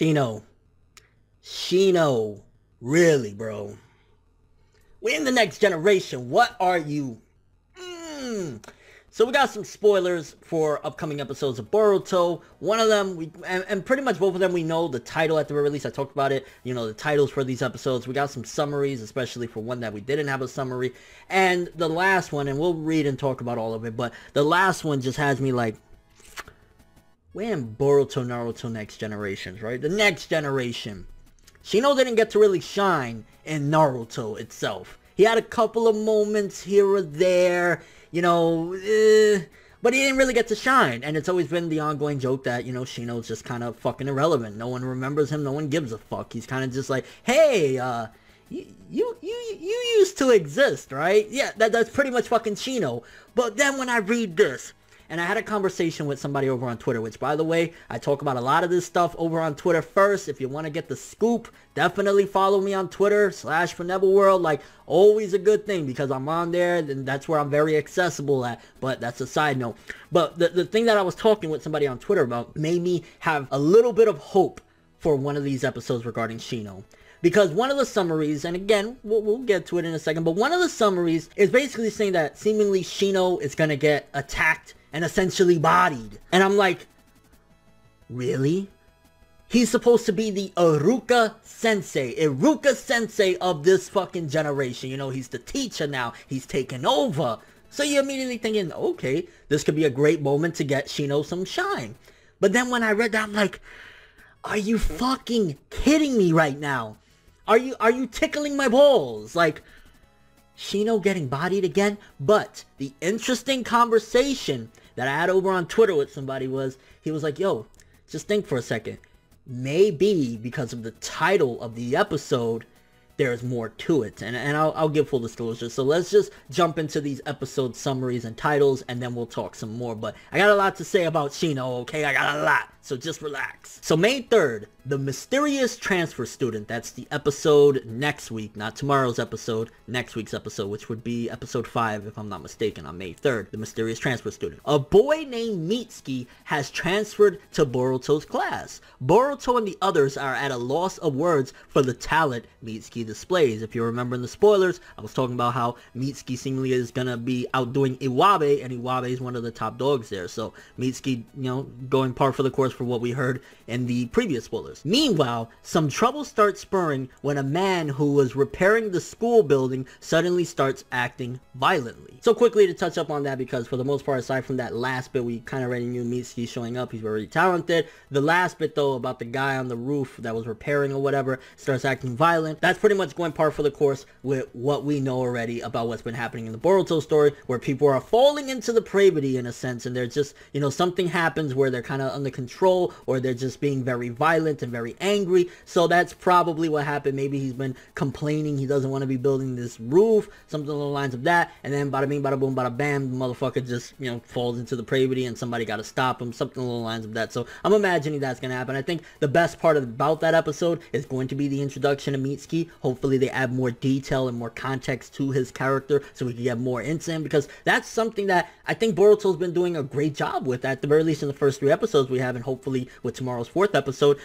Shino. Shino. Really, bro. We're in the next generation. What are you? So we got some spoilers for upcoming episodes of Boruto. One of them, and pretty much both of them, we know the title at the very least. I talked about it, the titles for these episodes. We got some summaries, especially for one that we didn't have a summary. And the last one, and we'll read and talk about all of it, but the last one just has me like, we're in Boruto, Naruto Next Generations, right? The next generation. Shino didn't get to really shine in Naruto itself. He had a couple of moments here or there, but he didn't really get to shine. And it's always been the ongoing joke that, Shino's just kind of fucking irrelevant. No one remembers him. No one gives a fuck. He's kind of just like, hey, you used to exist, right? Yeah, that's pretty much fucking Shino. But then when I read this, and I had a conversation with somebody over on Twitter, which, by the way, I talk about a lot of this stuff over on Twitter first. If you want to get the scoop, definitely follow me on Twitter, /ForneverWorld. Like, always a good thing because I'm on there, and that's where I'm very accessible at. But that's a side note. But the thing that I was talking with somebody on Twitter about made me have a little bit of hope for one of these episodes regarding Shino. Because one of the summaries, and again, we'll get to it in a second, but one of the summaries is basically saying that seemingly Shino is going to get attacked and essentially bodied. And I'm like, really? He's supposed to be the Iruka sensei of this fucking generation. He's the teacher now. He's taken over. So you're immediately thinking, okay, this could be a great moment to get Shino some shine. But then when I read that, I'm like, are you fucking kidding me right now? Are you tickling my balls? Like, Shino getting bodied again? But the interesting conversation that I had over on Twitter with somebody was, he was like, yo, just think for a second. Maybe because of the title of the episode, there's more to it. And I'll give full disclosure. So let's just jump into these episode summaries and titles, and then we'll talk some more. But I got a lot to say about Shino, okay? I got a lot. So just relax. So May 3rd, the mysterious transfer student. That's the episode next week, not tomorrow's episode, next week's episode, which would be episode 5, if I'm not mistaken, on May 3rd. The mysterious transfer student. A boy named Mitsuki has transferred to Boruto's class. Boruto and the others are at a loss of words for the talent Mitsuki displays. If you remember in the spoilers, I was talking about how Mitsuki seemingly is gonna be outdoing Iwabe, and Iwabe is one of the top dogs there. So Mitsuki, going par for the course for what we heard in the previous spoilers. Meanwhile, some trouble starts spurring when a man who was repairing the school building suddenly starts acting violently. So quickly to touch up on that, because for the most part, aside from that last bit, we kind of already knew Mitsuki showing up. He's very talented. The last bit though, about the guy on the roof that was repairing or whatever, starts acting violent. That's pretty much going par for the course with what we know already about what's been happening in the Boruto story, where people are falling into the pravity in a sense, and they're just, something happens where they're kind of under control, or they're just being very violent and very angry. So that's probably what happened. Maybe he's been complaining he doesn't want to be building this roof, something along the lines of that, and then bada bing, bada boom, bada bam, the motherfucker just, falls into the pravity and somebody got to stop him, something along the lines of that. So I'm imagining that's going to happen. I think the best part about that episode is going to be the introduction of Mitsuki. Hopefully they add more detail and more context to his character so we can get more into him, because that's something that I think Boruto's been doing a great job with, at the very least in the first 3 episodes we have, and hopefully with tomorrow's 4th episode,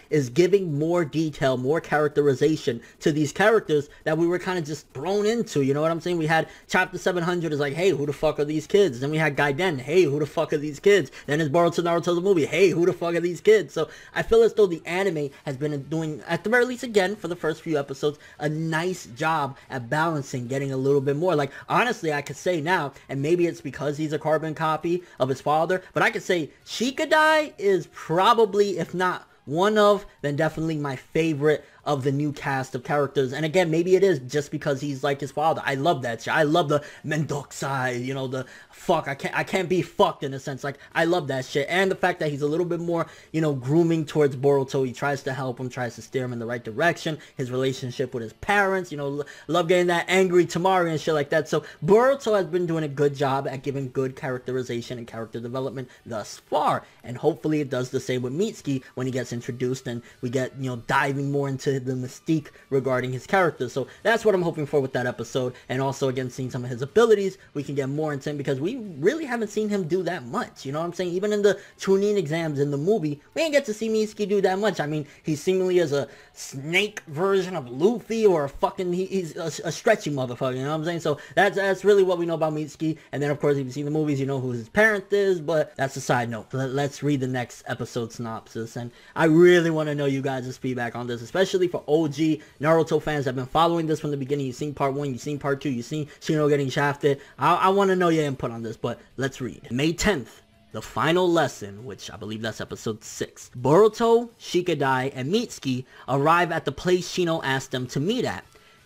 is giving more detail, more characterization to these characters that we were kind of just thrown into. You know what I'm saying? We had chapter 700 is like, hey, who the fuck are these kids? Then we had Gaiden, hey, who the fuck are these kids? Then it's Boruto Naruto the movie, hey, who the fuck are these kids? So I feel as though the anime has been doing, at the very least again, for the first few episodes, a nice job at balancing, getting a little bit more. Like, honestly, I could say now, and maybe it's because he's a carbon copy of his father, but I could say Shikadai is probably, if not one of, then definitely my favorite of the new cast of characters. And again, maybe it is just because he's like his father. I love that shit. I love the mendokusai, the fuck, I can't be fucked in a sense. Like, I love that shit. And the fact that he's a little bit more, grooming towards Boruto. He tries to help him, tries to steer him in the right direction. His relationship with his parents, love getting that angry Tamari and shit like that. So Boruto has been doing a good job at giving good characterization and character development thus far. And hopefully it does the same with Mitsuki when he gets introduced and we get, diving more into to the mystique regarding his character. So that's what I'm hoping for with that episode. And also, again, seeing some of his abilities, we can get more into him, because we really haven't seen him do that much. You know what I'm saying? Even in the Chunin exams in the movie, we didn't get to see Mitsuki do that much. I mean, he seemingly is a snake version of Luffy, or a fucking, he's a stretchy motherfucker, you know what I'm saying? So that's really what we know about Mitsuki. And then, of course, if you've seen the movies, you know who his parent is, but that's a side note. Let's read the next episode synopsis. And I really want to know you guys' feedback on this, especially for OG Naruto fans that have been following this from the beginning. You've seen part 1, you've seen part 2, you've seen Shino getting shafted. I want to know your input on this, but let's read. May 10th. The final lesson, which I believe that's episode 6. Boruto, Shikadai, and Mitsuki arrive at the place Shino asked them to meet at.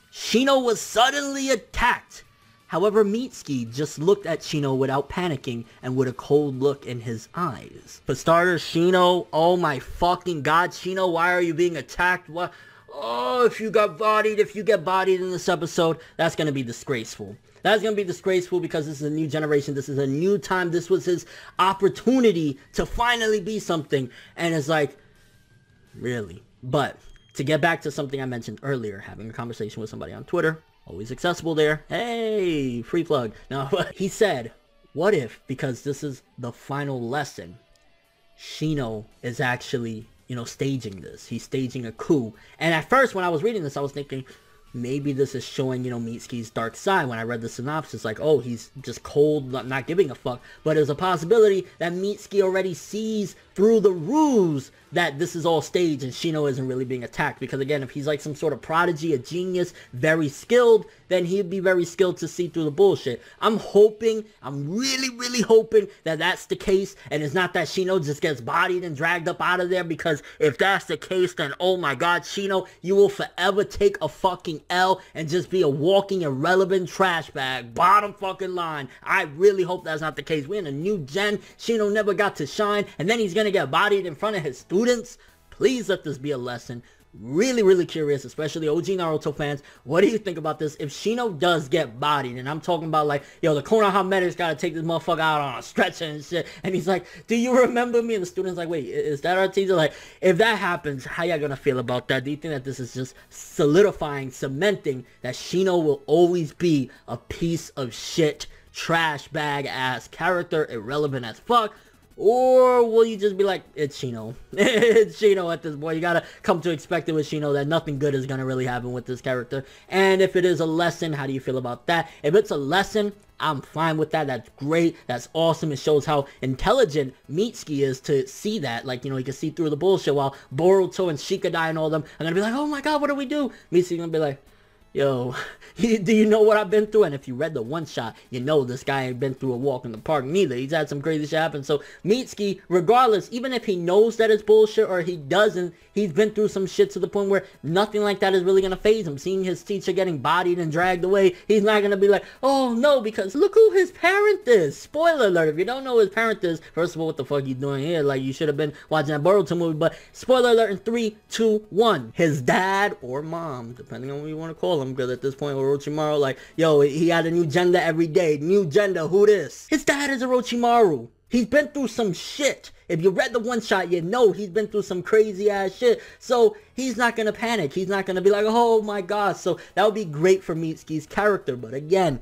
Shino was suddenly attacked. However, Mitsuki just looked at Shino without panicking and with a cold look in his eyes. For starters, Shino, oh my fucking god, Shino, why are you being attacked? What? Oh, if you get bodied in this episode, that's gonna be disgraceful. That's going to be disgraceful, because this is a new generation. This is a new time. This was his opportunity to finally be something. And it's like, really? But to get back to something I mentioned earlier, having a conversation with somebody on Twitter, always accessible there. Hey, free plug. No, but he said, what if, because this is the final lesson, Shino is actually, you know, staging this. He's staging a coup. And at first, when I was reading this, I was thinking, maybe this is showing, you know, Mitsuki's dark side. When I read the synopsis, like, oh, he's just cold, not giving a fuck. But there's a possibility that Mitsuki already sees through the ruse that this is all staged and Shino isn't really being attacked. Because again, if he's like some sort of prodigy, a genius, very skilled, then he'd be very skilled to see through the bullshit. I'm really hoping that that's the case, and it's not that Shino just gets bodied and dragged up out of there, because if that's the case, then oh my god, Shino, you will forever take a fucking L and just be a walking irrelevant trash bag. Bottom fucking line. I really hope that's not the case. We're in a new gen. Shino never got to shine, and then he's gonna get bodied in front of his students. Please let this be a lesson. Really curious, especially OG Naruto fans. What do you think about this? If Shino does get bodied, and I'm talking about like, yo, the Konoha medic's gotta take this motherfucker out on a stretcher and shit, and he's like, do you remember me? And the student's like, wait, is that our teacher? Like, if that happens, how y'all gonna feel about that? Do you think that this is just solidifying, cementing that Shino will always be a piece of shit, trash bag ass character, irrelevant as fuck? Or will you just be like, it's Shino. It's Shino at this point. You gotta come to expect it with Shino that nothing good is gonna really happen with this character. And if it is a lesson, how do you feel about that? If it's a lesson, I'm fine with that. That's great. That's awesome. It shows how intelligent Mitsuki is to see that. Like, you know, he can see through the bullshit, while Boruto and Shikadai and all them are gonna be like, oh my god, what do we do? Mitsuki's gonna be like, yo, do you know what I've been through? And if you read the one shot, you know this guy ain't been through a walk in the park neither. He's had some crazy shit happen. So Mitsuki, regardless, even if he knows that it's bullshit or he doesn't, he's been through some shit to the point where nothing like that is really gonna faze him. Seeing his teacher getting bodied and dragged away, he's not gonna be like, oh no, because look who his parent is. Spoiler alert, if you don't know who his parent is, first of all, what the fuck you doing here? Like, you should have been watching that Boruto movie. But spoiler alert in 3, 2, 1. His dad or mom, depending on what you want to call him, because at this point Orochimaru, like, yo, he had a new gender every day. New gender, who this? His dad is Orochimaru. He's been through some shit. If you read the one shot, you know he's been through some crazy ass shit. So he's not gonna panic. He's not gonna be like, oh my god. So that would be great for Mitsuki's character. But again,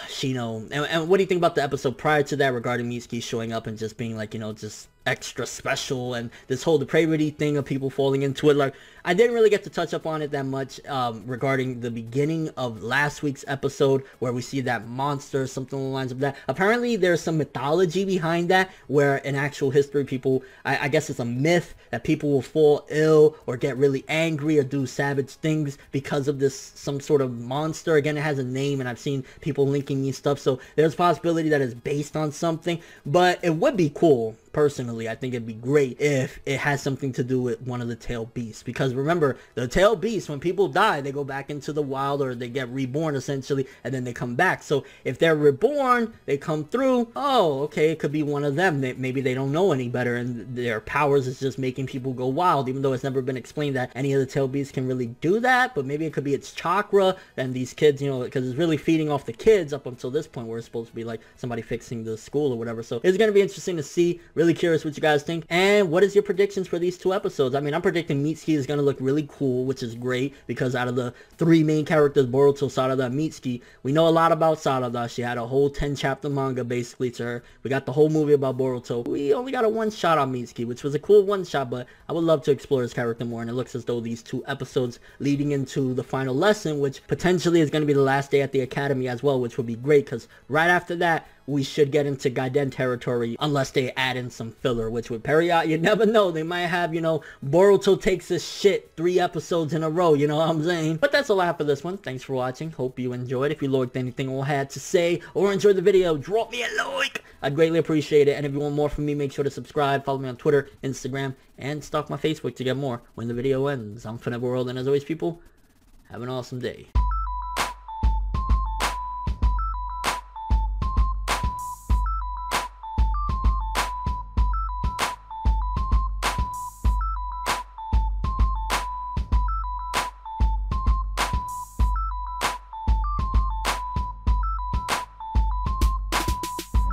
Shino. And what do you think about the episode prior to that regarding Mitsuki showing up and just being like, you know, just extra special, and this whole depravity thing of people falling into it? Like, I didn't really get to touch up on it that much regarding the beginning of last week's episode where we see that monster, something along the lines of that. Apparently there's some mythology behind that, where in actual history people, I guess it's a myth that people will fall ill or get really angry or do savage things because of this, some sort of monster. Again, it has a name, and I've seen people linking these stuff, so there's a possibility that it's based on something. But it would be cool, personally, I think it'd be great if it has something to do with one of the tail beasts. Because remember, the tail beasts, when people die, they go back into the wild, or they get reborn essentially, and then they come back. So if they're reborn, they come through, oh, okay, it could be one of them. Maybe they don't know any better, and their powers is just making people go wild, even though it's never been explained that any of the tail beasts can really do that. But maybe it could be its chakra, and these kids, you know, because it's really feeding off the kids up until this point, where it's supposed to be like somebody fixing the school or whatever. So it's going to be interesting to see. Really curious what you guys think. And what is your predictions for these 2 episodes? I mean, I'm predicting Mitsuki is going to look really cool, which is great, because out of the 3 main characters, Boruto, Sarada, and Mitsuki, we know a lot about Sarada. She had a whole 10-chapter manga basically to her. We got the whole movie about Boruto. We only got a one-shot on Mitsuki, which was a cool one-shot, but I would love to explore his character more, and it looks as though these 2 episodes leading into the final lesson, which potentially is going to be the last day at the academy as well, which would be great, because right after that, we should get into Gaiden territory, unless they add in some filler, which with Period, you never know. They might have, you know, Boruto takes his shit 3 episodes in a row, you know what I'm saying? But that's all I have for this one. Thanks for watching. Hope you enjoyed. If you liked anything I had to say or enjoyed the video, drop me a like. I'd greatly appreciate it. And if you want more from me, make sure to subscribe, follow me on Twitter, Instagram, and stalk my Facebook to get more when the video ends. I'm ForneverWorld, and as always, people, have an awesome day.